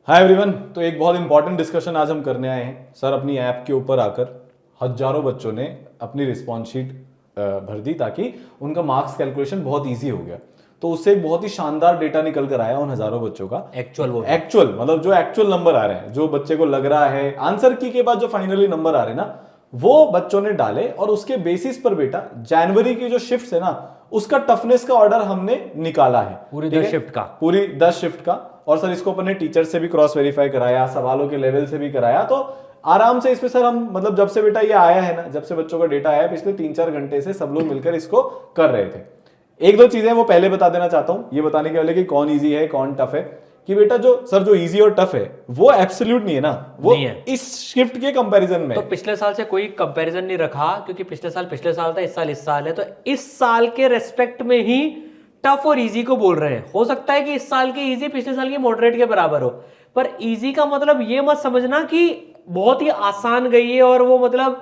Hi everyone. तो एक बहुत इंपॉर्टेंट डिस्कशन आज हम करने आए हैं सर। अपनी ऐप के ऊपर आकर हजारों बच्चों ने अपनी रिस्पॉन्स शीट भर दी ताकि उनका मार्क्स कैलकुलेशन बहुत इजी हो गया। तो उससे एक बहुत ही शानदार डेटा निकल कर आया उन हजारों बच्चों का। एक्चुअल मतलब जो एक्चुअल नंबर आ रहे हैं, जो बच्चे को लग रहा है आंसर की के बाद जो फाइनली नंबर आ रहे हैं ना, वो बच्चों ने डाले। और उसके बेसिस पर बेटा जनवरी की जो शिफ्ट है ना, उसका टफनेस का ऑर्डर हमने निकाला है पूरी 10 शिफ्ट का। और सर इसको अपन ने टीचर से भी क्रॉस वेरीफाई कराया, सवालों के लेवल से भी कराया। तो आराम से इसमें सर हम मतलब जब से बेटा ये आया है ना, जब से बच्चों का डेटा आया, पिछले 3-4 घंटे से सब लोग मिलकर इसको कर रहे थे। एक दो चीजें वो पहले बता देना चाहता हूं, ये बताने के पहले कि कौन इजी है कौन टफ है। कि बेटा जो सर जो इजी और टफ है वो एब्सोल्यूट नहीं है ना, वो नहीं है। इस शिफ्ट के कंपैरिजन में तो पिछले साल से कोई कंपैरिजन नहीं रखा, क्योंकि पिछले साल था, इस साल है। तो इस साल के रेस्पेक्ट में ही टफ और इजी को बोल रहे हैं। हो सकता है कि इस साल के इजी पिछले साल के मॉडरेट के बराबर हो, पर इजी का मतलब ये मत समझना कि बहुत ही आसान गई है और वो मतलब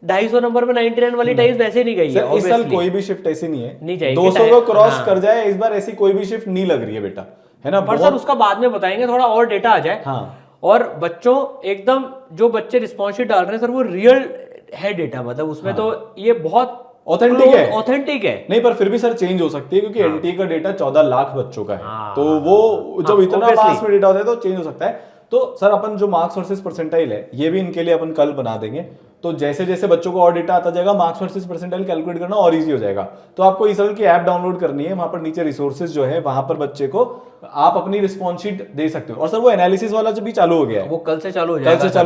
250 नंबर में 99 वाली टाइप वैसे नहीं गई है। इस साल कोई भी शिफ्ट ऐसी नहीं है, नहीं जाएगी 200 को क्रॉस कर जाए इस बार, ऐसी कोई भी शिफ्ट नहीं लग रही है बेटा, है ना। पर सर उसका बाद में बताएंगे, थोड़ा और डेटा आ जाए। हाँ। और बच्चों एकदम जो बच्चे रिस्पॉन्स शीट डाल रहे हैं सर, वो रियल है डेटा, मतलब उसमें तो ये बहुत ऑथेंटिक है। नहीं पर फिर भी सर चेंज हो सकती है, क्योंकि एनटीए का डेटा 14 लाख बच्चों का है। तो वो जब इतना मास में डेटा होता है तो चेंज हो सकता है। तो सर अपन जो मार्क्स वर्सेस परसेंटाइल है, ये भी इनके लिए अपन कल बना देंगे। तो जैसे जैसे बच्चों को और डेटा आता जाएगा, मार्क्स वर्सेस परसेंटाइल कैलकुलेट करना और इजी हो जाएगा। तो आपको ईसरल की ऐप डाउनलोड करनी है, वहां पर नीचे रिसोर्सेज जो है, वहां पर बच्चे को आप अपनी रिस्पॉन्स शीट दे सकते हो। और सर वो एनालिसिस वाला जो भी चालू हो गया है, वो कल से चालू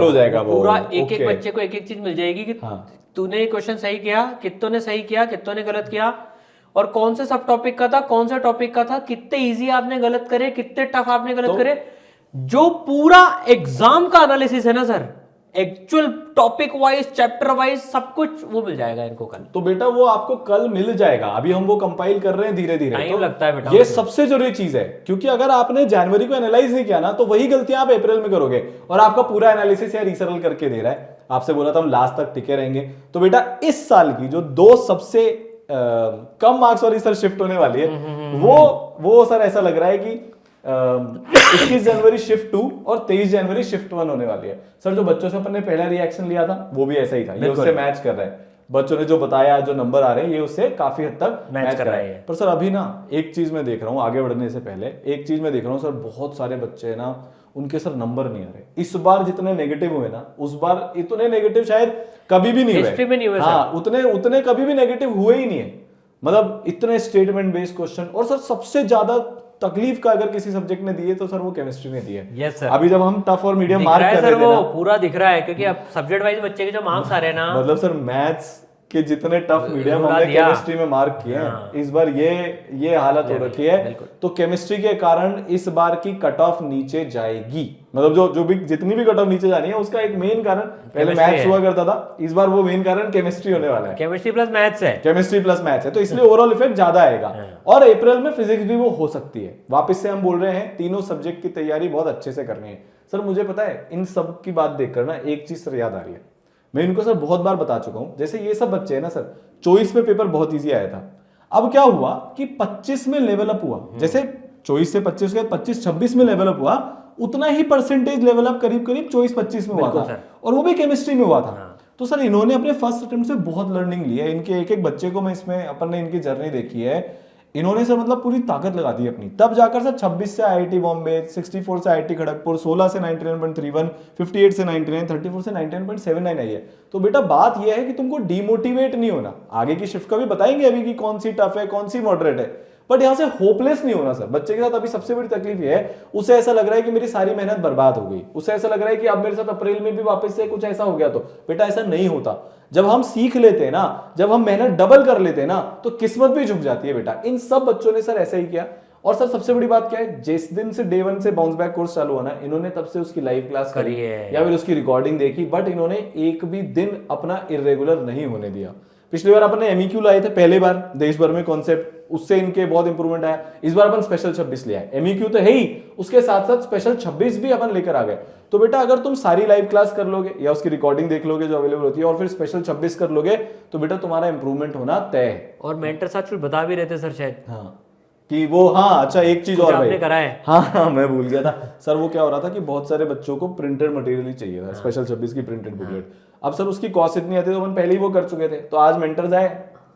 हो जाएगा। पूरा एक बच्चे को एक चीज मिल जाएगी कि तूने क्वेश्चन सही किया, कितनों ने सही किया, कितनों ने गलत किया, और कौन से सब टॉपिक का था, कौन सा टॉपिक का था, कितने इजी आपने गलत करे, कितने टफ आपने गलत करे। जो पूरा एग्जाम का एनालिसिस है ना sir, actual topic wise, chapter wise, सब कुछ वो मिल जाएगा इनको कल। तो बेटा वो आपको कल मिल जाएगा। अभी हम वो कंपाइल कर रहे हैं धीरे धीरे। टाइम लगता है बेटा, ये सबसे जरूरी चीज है, क्योंकि अगर आपने जनवरी को एनालाइज नहीं किया ना, तो वही गलतियां आप अप्रैल में करोगे। और आपका पूरा एनालिसिस यार रीसरल करके दे रहा है। आपसे बोला था हम लास्ट तक टिके रहेंगे। तो बेटा इस साल की जो 2 सबसे कम मार्क्स वाली सर शिफ्ट होने वाली है, वो सर ऐसा लग रहा है कि 21 जनवरी शिफ्ट 2 और 23 जनवरी शिफ्ट 1 होने वाली है। सर जो बच्चों से अपन ने पहला रिएक्शन लिया था वो भी ऐसा ही था, ये उससे मैच कर रहा है। बच्चों ने जो बताया, जो नंबर आ रहे हैं, ये उससे काफी हद तक मैच कर रहा है। पर सर अभी ना एक चीज मैं देख रहा हूँ, आगे बढ़ने से पहले एक चीज मैं देख रहा हूँ सर, बहुत सारे बच्चे है ना, उनके सर नंबर नहीं आ रहे। इस बार जितने नेगेटिव हुए ना, उस बार इतने नेगेटिव शायद कभी भी नहीं हुए। हाँ, उतने कभी भी नेगेटिव हुए ही नहीं है। मतलब इतने स्टेटमेंट बेस्ड क्वेश्चन। और सर सबसे ज्यादा तकलीफ का अगर किसी सब्जेक्ट ने दी है तो सर वो केमिस्ट्री ने दी है। Yes sir. अभी जब हम टफ और मीडियम मार्क कर रहे थे वो पूरा दिख रहा है, क्योंकि अब सब्जेक्ट वाइज बच्चे के जो मार्क्स आ रहे हैं ना, मतलब सर मैथ्स के जितने टफ मीडियम हमने केमिस्ट्री में मार्क किए हैं, इस बार ये हालत हो रखी है। तो केमिस्ट्री के कारण इस बार की कट ऑफ नीचे जाएगी। मतलब जो भी जितनी भी कट ऑफ नीचे जानी है, उसका एक मेन कारण पहले मैथ्स हुआ करता था, इस बार वो मेन कारण केमिस्ट्री होने वाला है। केमिस्ट्री प्लस मैथ्स है, तो इसलिए ओवरऑल इफेक्ट ज्यादा आएगा। और अप्रैल में फिजिक्स भी वो हो सकती है। वापस से हम बोल रहे हैं, तीनों सब्जेक्ट की तैयारी बहुत अच्छे से करनी है। सर मुझे पता है, इन सब की बात देखकर ना एक चीज सर याद आ रही है। मैं इनको सर बहुत बार बता चुका हूं। जैसे ये सब बच्चे हैं ना सर, 24 में पेपर बहुत इजी आया था। अब क्या हुआ कि 25 में लेवल अप हुआ। जैसे 24 से 25 के 25-26 में लेवल अप हुआ, उतना ही परसेंटेज लेवल अप करीब 24-25 में हुआ था, और वो भी केमिस्ट्री में हुआ था। तो सर इन्होंने अपने फर्स्ट अटेम्प्ट से बहुत लर्निंग ली है। इनके एक एक बच्चे को मैं इसमें अपन ने इनकी जर्नी देखी है। इन्होंने सर मतलब पूरी ताकत लगा दी अपनी, तब जाकर सर 26 से आईआईटी बॉम्बे, 64 से आईआईटी खड़गपुर, 16 से 99.31, 58 से 99, 34 से 99.79 आई है। तो बेटा बात यह है कि तुमको डिमोटिवेट नहीं होना। आगे की शिफ्ट का भी बताएंगे अभी कि कौन सी टफ है, कौन सी मॉडरेट है, बट यहां से होपलेस नहीं होना सर। बच्चे के साथ अभी सबसे बड़ी तकलीफ ये है, उसे ऐसा लग रहा है कि मेरी सारी मेहनत बर्बाद हो गई। उसे ऐसा लग रहा है कि अब मेरे साथ अप्रैल में भी वापस से कुछ ऐसा हो गया। तो बेटा ऐसा नहीं होता। जब हम सीख लेते हैं ना, जब हम मेहनत डबल कर लेते हैं ना, तो किस्मत भी झुक जाती है बेटा। इन सब बच्चों ने सर ऐसा ही किया। और सर सबसे बड़ी बात क्या है, जिस दिन से डे 1 से बाउंस बैक कोर्स चालू हुआ ना, इन्होंने तब से उसकी लाइव क्लास करी है या फिर उसकी रिकॉर्डिंग देखी, बट इन्होंने एक भी दिन अपना इरेगुलर नहीं होने दिया। पिछली बार अपन ने एमईक्यू लाए थे पहले बार देश भर में कॉन्सेप्ट, उससे इनके बहुत इंप्रूवमेंट आया। इस बार अपन स्पेशल 26 लिया है। एमईक्यू तो है ही, उसके साथ साथ स्पेशल 26 भी अपन लेकर आ गए। तो बेटा अगर तुम सारी लाइव क्लास कर लोगे या उसकी रिकॉर्डिंग देख लोगे जो अवेलेबल होती है, और फिर स्पेशल 26 कर लोगे, तो बेटा तुम्हारा इंप्रूवमेंट होना तय है। और मेंटर साथ कुछ बता भी रहे थे सर शायद, हाँ कि वो, हाँ अच्छा एक चीज और भाई करा है। हाँ मैं भूल गया था सर, वो क्या हो रहा था कि बहुत सारे बच्चों को प्रिंटेड मटेरियल ही चाहिए था, स्पेशल 26 की प्रिंटेड बुकलेट। अब सर उसकी कॉस्ट इतनी आती है, तो अपन पहले ही वो कर चुके थे। तो आज मेंटर्स आए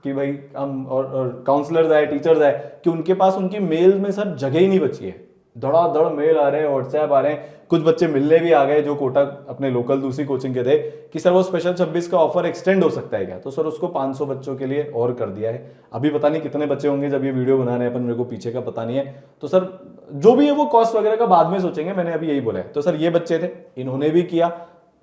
कि भाई हम, और काउंसलर्स आए, टीचर्स आए, कि उनके पास उनकी मेल में सर जगह ही नहीं बची है, धड़ाधड़ मेल आ रहे हैं, व्हाट्सएप आ रहे हैं, कुछ बच्चे मिलने भी आ गए जो कोटा अपने लोकल दूसरी कोचिंग के थे, कि सर वो स्पेशल 26 का ऑफर एक्सटेंड हो सकता है क्या। तो सर उसको 500 बच्चों के लिए और कर दिया है। अभी पता नहीं कितने बच्चे होंगे जब ये वीडियो बना रहे हैं अपन, मेरे को पीछे का पता नहीं है। तो सर जो भी है वो कॉस्ट वगैरह का बाद में सोचेंगे, मैंने अभी यही बोला है। तो सर ये बच्चे थे, इन्होंने भी किया,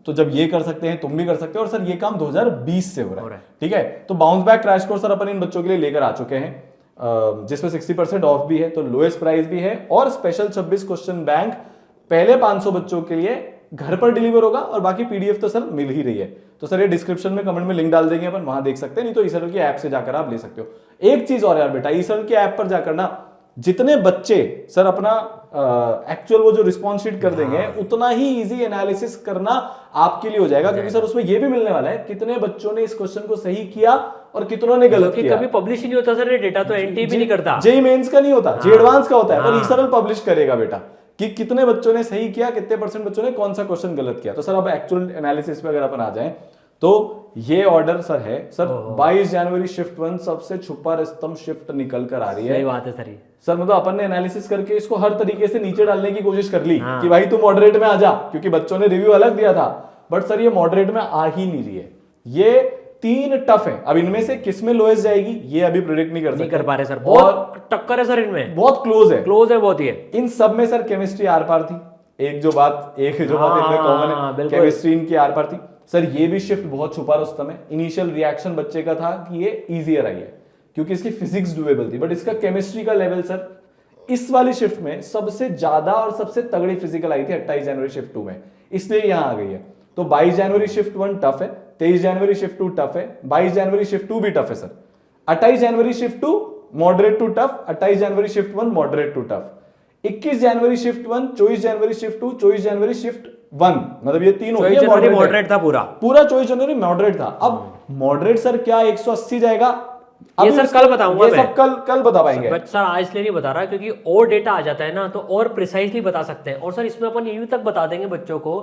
तो जब ये कर सकते हैं तुम भी कर सकते हो। और सर ये काम 2020 से हो रहा है, ठीक है। तो bounce back crash course sir अपन इन बच्चों के लिए लेकर आ चुके हैं, जिसमें 60% ऑफ भी है, तो लोएस्ट प्राइस भी है, और स्पेशल 26 क्वेश्चन बैंक पहले 500 बच्चों के लिए घर पर डिलीवर होगा, और बाकी पीडीएफ तो सर मिल ही रही है। तो सर ये डिस्क्रिप्शन में कमेंट में लिंक डाल देंगे अपन, वहां देख सकते हैं, नहीं तो ईसरल की ऐप से जाकर आप ले सकते हो। एक चीज और यार बेटा, ईसरल की ऐप पर जाकर ना जितने बच्चे सर अपना एक्चुअल वो जो रिस्पॉन्स शीट कर देंगे, उतना ही इजी एनालिसिस करना आपके लिए हो जाएगा, क्योंकि सर उसमें ये भी मिलने वाला है कितने बच्चों ने इस क्वेश्चन को सही किया और कितनों ने गलत किया। कभी पब्लिश ही नहीं होता सर ये डेटा, तो एनटीए भी नहीं करता, जेई मेंस का नहीं होता, जेई एडवांस का होता है, पर ईसरल पब्लिश करेगा बेटा कि कितने बच्चों ने सही किया, कितने % बच्चों ने कौन सा क्वेश्चन गलत किया। तो सर अब एक्चुअल एनालिसिस पे अगर अपन आ जाएं, तो ये ऑर्डर सर है सर 22 जनवरी शिफ्ट 1 सबसे छुपा रस्तम शिफ्ट निकल कर आ रही है। सही बात है सर। ये सर मतलब अपन ने एनालिसिस करके इसको हर तरीके से नीचे डालने की कोशिश कर ली कि भाई तू मॉडरेट में आ जा, क्योंकि बच्चों ने रिव्यू अलग दिया था, बट सर ये मॉडरेट में आ ही नहीं रही है। ये 3 टफ है, अब इनमें से किस में लोएस्ट जाएगी ये अभी प्रेडिक्ट नहीं कर सकते, नहीं कर पा रहे सर, बहुत टक्कर है सर इनमें, बहुत क्लोज है बहुत ही है। इन सब में सर केमिस्ट्री आर पार थी, एक जो बात इनमें कॉमन है, केमिस्ट्री इनकी आर पार थी। सर ये भी शिफ्ट बहुत छुपा रुस्तम है। इनिशियल रिएक्शन बच्चे का था कि ये इजियर आई है, क्योंकि इसकी फिजिक्स डुएबल थी, बट इसका केमिस्ट्री का लेवल सर इस वाली शिफ्ट में सबसे ज्यादा और सबसे तगड़ी फिजिकल आई थी 28 जनवरी शिफ्ट 2 में, इसलिए यहां आ गई है। तो 22 जनवरी शिफ्ट 1 टफ है, 23 जनवरी शिफ्ट 2 टफ है, 22 जनवरी शिफ्ट 2 भी टफ है सर, 28 जनवरी शिफ्ट 2 मॉडरेट टू टफ, 28 जनवरी शिफ्ट 1 मॉडरेट टू टफ, 21 जनवरी शिफ्ट 1, 24 जनवरी शिफ्ट 2, 24 जनवरी शिफ्ट 1, मतलब ये तीन हो गए। मॉडरेट था पूरा 24 जनवरी मॉडरेट था। अब मॉडरेट सर क्या 180 जाएगा, ये सर कल बताऊंगा, ये सब कल बता पाएंगे सर आज इसलिए नहीं बता रहा क्योंकि और डेटा आ जाता है ना, तो और प्रिसाइसली बता सकते हैं। और सर इसमें अपन ये तक बता देंगे बच्चों को,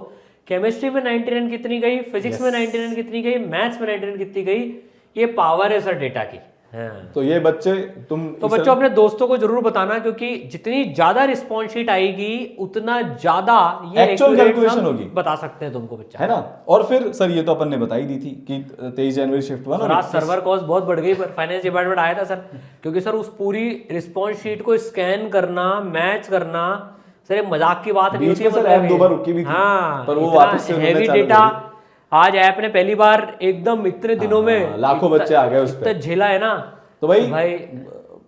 केमिस्ट्री में 99 कितनी गई, फिजिक्स में 99 कितनी गई, मैथ्स में 99 कितनी गई, ये पावर है सर डेटा की। तो ये बच्चे तो बच्चों अपने दोस्तों को जरूर बताना, क्योंकि जितनी ज्यादा रिस्पॉन्स शीट आएगी उतना ज्यादा ये एक्चुअल कैलकुलेशन होगी, बता सकते हैं तुमको बच्चा, है ना। और फिर सर ये तो अपन ने बताई दी थी कि 23 जनवरी शिफ्ट 1 और आज सर्वर कॉस्ट बहुत बढ़ गई, पर फाइनेंस डिपार्टमेंट आया था सर, क्योंकि सर उस पूरी रिस्पॉन्स शीट को स्कैन करना, मैच करना, सर ये मजाक की बात नहीं होती है। सर ऐप 2 बार रुकी भी थी, पर वो वापस से हेवी डेटा आज ऐप ने पहली बार एकदम इतने दिनों में लाखों बच्चे आ गए उस पे, झेला है ना, तो भाई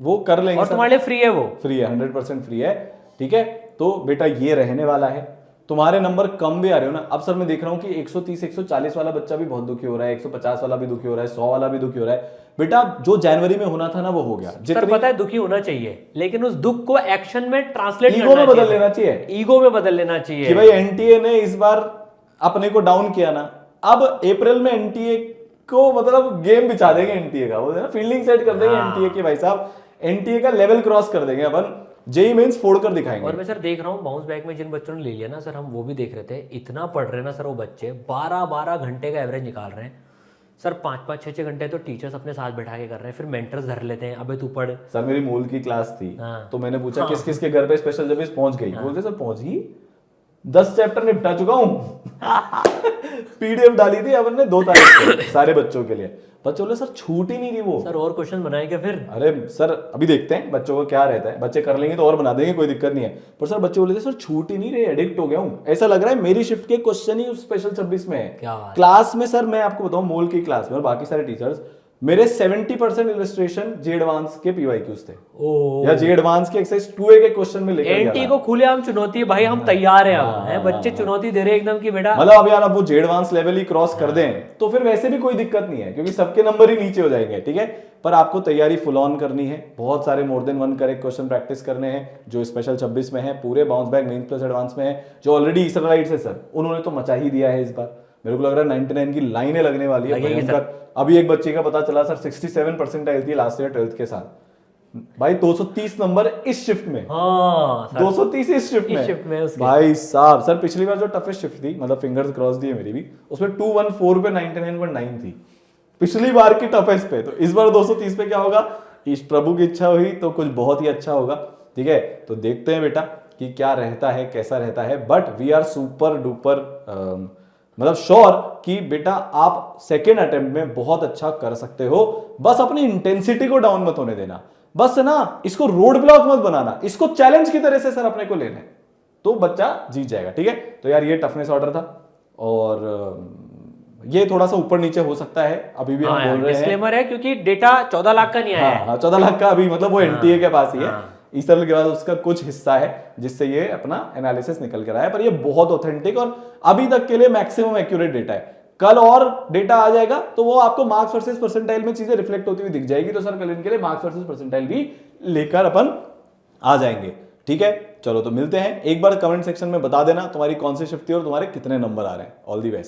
वो कर लेंगे। और तुम्हारे लिए फ्री है, वो फ्री है, 100% फ्री है, ठीक है। तो बेटा ये रहने वाला है। तुम्हारे नंबर कम भी आ रहे हो ना, अब सर मैं देख रहा हूं कि 130 140 वाला बच्चा भी बहुत दुखी हो रहा है, 150 वाला भी दुखी हो रहा है, 100 वाला भी दुखी हो रहा है। बेटा जो जनवरी में होना था ना वो हो गया। सर पता है दुखी होना चाहिए, लेकिन उस दुख को एक्शन में ट्रांसलेट ईगो में बदल लेना चाहिए, ईगो में बदल लेना चाहिए कि भाई एनटीए ने इस बार अपने को डाउन किया ना, अब अप्रैल में एनटीए को मतलब गेम बिछा देंगे, एनटीए का वो ना फील्डिंग सेट कर देंगे एनटीए की, भाई साहब एनटीए का लेवल क्रॉस कर देंगे अपन, जेई मेंस फोड़ कर दिखाएंगे। और मैं सर देख रहा हूँ बाउंस बैक में जिन बच्चों ने ले लिया ना सर, हम वो भी देख रहे थे, इतना पढ़ रहे ना सर वो बच्चे, 12-12 घंटे का एवरेज निकाल रहे हैं सर, 5-5, 6-6 घंटे तो टीचर्स अपने साथ बैठा के कर रहे हैं, फिर मेंटर्स धर लेते हैं, अबे तू पढ़। सर मेरी मूल की क्लास थी, तो मैंने पूछा किस किस के घर पे स्पेशल जब पहुंच गई, बोलते सर पहुंच गई, 10 चैप्टर निपटा चुका हूं पीडीएफ डाली थी अपन ने 2 तारीख को सारे बच्चों के लिए, बच्चों बोले सर छूट ही नहीं रही वो। सर और क्वेश्चन बनाए क्या फिर? अरे सर अभी देखते हैं बच्चों को क्या रहता है, बच्चे कर लेंगे तो और बना देंगे, कोई दिक्कत नहीं है। पर सर बच्चे बोले थे सर छूट ही नहीं रही, एडिक्ट हो गया हूँ, ऐसा लग रहा है मेरी शिफ्ट के क्वेश्चन ही स्पेशल 26 में है। क्लास में सर मैं आपको बताऊं, मोल की क्लास में और बाकी सारे टीचर्स, मेरे 70% इलस्ट्रेशन जे एडवांस के पीवाईक्यूज थे, या जे एडवांस के एक्सरसाइज 2A के क्वेश्चन में लेकर गया। एनटी को खुलेआम चुनौती है भाई, हम तैयार हैं अब, हैं बच्चे चुनौती दे रहे हैं एकदम कि बेटा मतलब अब यार अब वो जे एडवांस लेवल ही क्रॉस कर दें तो फिर वैसे भी कोई दिक्कत नहीं है, क्योंकि सबके नंबर ही नीचे हो जाएंगे, ठीक है। पर आपको तैयारी फुल ऑन करनी है, बहुत सारे more than 1 correct question practice करने हैं, जो स्पेशल 26 में है, पूरे bounce back mains plus advance में है, जो ऑलरेडी इसराइट्स है सर उन्होंने तो मचा ही दिया है इस बार, मेरे को लग रहा है 99 की लाइनें लगने वाली है भयंकर। अभी एक बच्चे का पता चला सर 67 परसेंटाइल थी लास्ट ईयर 12th के साथ, भाई 230 नंबर इस शिफ्ट में, हाँ सर, 230 इस शिफ्ट इस में शिफ्ट में उसके। भाई साहब। सर पिछली बार जो टफेस्ट शिफ्ट थी, मतलब फिंगर्स क्रॉस दी है मेरी भी, उसमें 214 पे 99.9 थी पिछली बार की टफेस्ट पे। तो इस बार 230 पे क्या होगा, इस प्रभु की इच्छा हुई तो कुछ बहुत ही अच्छा होगा। ठीक है, तो देखते हैं बेटा कि क्या रहता है, कैसा रहता है। But we are super duper मतलब श्योर कि बेटा आप सेकेंड अटेम्प्ट में बहुत अच्छा कर सकते हो। बस अपनी इंटेंसिटी को डाउन मत होने देना, बस ना इसको रोड ब्लॉक मत बनाना, इसको चैलेंज की तरह से सर अपने को लेना है, तो बच्चा जीत जाएगा। ठीक है, तो यार ये टफनेस ऑर्डर था, और ये थोड़ा सा ऊपर नीचे हो सकता है, अभी भी हम बोल रहे हैं डिस्क्लेमर है, क्योंकि डेटा 14 लाख का नहीं आया है। हाँ 14 लाख का अभी, मतलब वो एनटीए के पास ही है। ईसरल के बाद उसका कुछ हिस्सा है जिससे ये अपना एनालिसिस निकल कर आया, पर ये बहुत ऑथेंटिक और अभी तक के लिए मैक्सिमम एक्यूरेट डेटा है। कल और डेटा आ जाएगा तो वो आपको मार्क्स वर्सेस परसेंटाइल में चीजें रिफ्लेक्ट होती हुई दिख जाएगी। तो सर कल इनके लिए मार्क्स वर्सेस परसेंटाइल भी लेकर अपन आ जाएंगे। ठीक है, चलो तो मिलते हैं। एक बार कमेंट सेक्शन में बता देना तुम्हारी कौन सी शिफ्ट थी और तुम्हारे कितने नंबर आ रहे हैं। All the best.